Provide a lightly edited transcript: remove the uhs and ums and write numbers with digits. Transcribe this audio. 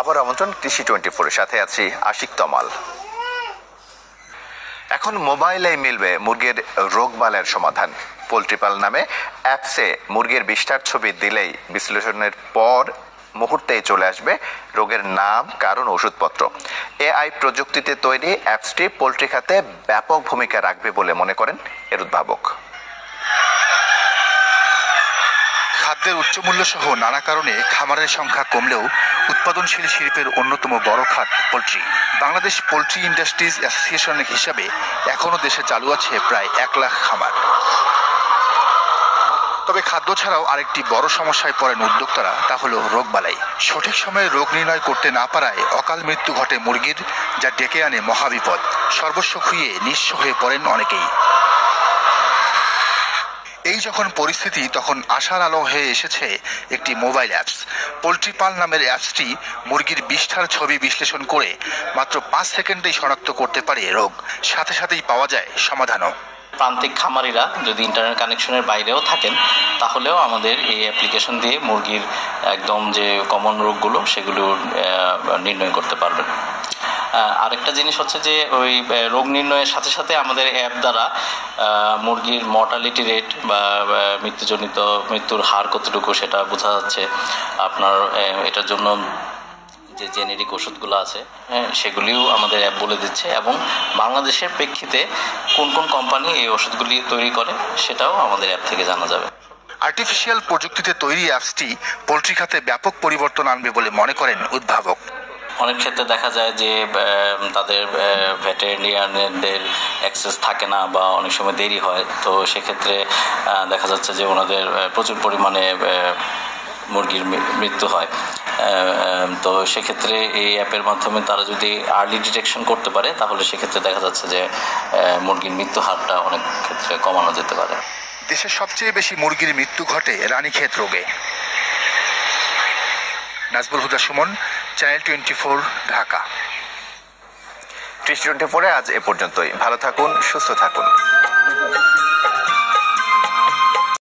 আবার আমন্ত্রণ কৃষি 24-এর সাথে আছি আশিক তমাল। এখন মোবাইলেই মিলবে মুরগির রোগবালাইয়ের সমাধান। পোল্ট্রিপাল নামে অ্যাপসে মুরগির বিষ্ঠার ছবি দিলেই বিশ্লেষণের পর মুহূর্তেই চলে আসবে রোগের নাম, কারণ, ওষুধপত্র। এআই প্রযুক্তিতে তৈরি অ্যাপসটি পোল্ট্রি খাতে ব্যাপক ভূমিকা রাখবে বলে মনে করেন এর উদ্ভাবক। খাদ্যের উচ্চমূল্য সহ নানা কারণে খামারের সংখ্যা কমলেও উৎপাদনশীল শিল্পের অন্যতম বড় খাত পোল্ট্রি। বাংলাদেশ পোল্ট্রি ইন্ডাস্ট্রিজ অ্যাসোসিয়েশনের হিসাবে এখনও দেশে চালু আছে প্রায় 1 লাখ খামার। তবে খাদ্য ছাড়াও আরেকটি বড় সমস্যায় পড়েন উদ্যোক্তারা, তা হলো রোগবালাই। সঠিক সময়ে রোগ নির্ণয় করতে না পারায় অকাল মৃত্যু ঘটে মুরগির, যা ডেকে আনে মহাবিপদ। সর্বস্ব খুইয়ে নিঃস্ব হয়ে পড়েন অনেকেই। এই যখন পরিস্থিতি, তখন আশার আলো হয়ে এসেছে একটি মোবাইল অ্যাপস। পোল্ট্রিপাল নামের অ্যাপসটি মুরগির বিষ্ঠার ছবি বিশ্লেষণ করে মাত্র 5 সেকেন্ডেই শনাক্ত করতে পারে রোগ, সাথে সাথেই পাওয়া যায় সমাধানও। প্রান্তিক খামারিরা যদি ইন্টারনেট কানেকশনের বাইরেও থাকেন, তাহলেও আমাদের এই অ্যাপ্লিকেশন দিয়ে মুরগির একদম যে কমন রোগগুলো সেগুলো নির্ণয় করতে পারবেন। আরেকটা জিনিস হচ্ছে যে ওই রোগ নির্ণয়ের সাথে সাথে আমাদের অ্যাপ দ্বারা মুরগির মর্টালিটি রেট বা মৃত্যুর হার কতটুকু সেটা বোঝা যাচ্ছে। আপনার এটার জন্য যে জেনেরিক ওষুধগুলো আছে সেগুলিও আমাদের অ্যাপ বলে দিচ্ছে, এবং বাংলাদেশের প্রেক্ষিতে কোন কোন কোম্পানি এই ওষুধগুলি তৈরি করে সেটাও আমাদের অ্যাপ থেকে জানা যাবে। আর্টিফিশিয়াল প্রযুক্তিতে তৈরি অ্যাপসটি পোল্ট্রি খাতে ব্যাপক পরিবর্তন আনবে বলে মনে করেন উদ্ভাবক। অনেক ক্ষেত্রে দেখা যায় যে তাদের ভেটেরিনারিয়ানদের অ্যাক্সেস থাকে না বা অনেক সময় দেরি হয়, তো সেক্ষেত্রে দেখা যাচ্ছে যে ওনাদের প্রচুর পরিমাণে মুরগির মৃত্যু হয়। তো সেক্ষেত্রে এই অ্যাপের মাধ্যমে তারা যদি আর্লি ডিটেকশন করতে পারে, তাহলে সেক্ষেত্রে দেখা যাচ্ছে যে মুরগির মৃত্যু হারটা অনেক ক্ষেত্রে কমানো যেতে পারে। দেশের সবচেয়ে বেশি মুরগির মৃত্যু ঘটে রানীক্ষেত রোগে। নাজবুল হুদা সুমন, চ্যানেল 24, ঢাকা। কৃষি 24-এ আজ এ পর্যন্তই। ভালো থাকুন, সুস্থ থাকুন।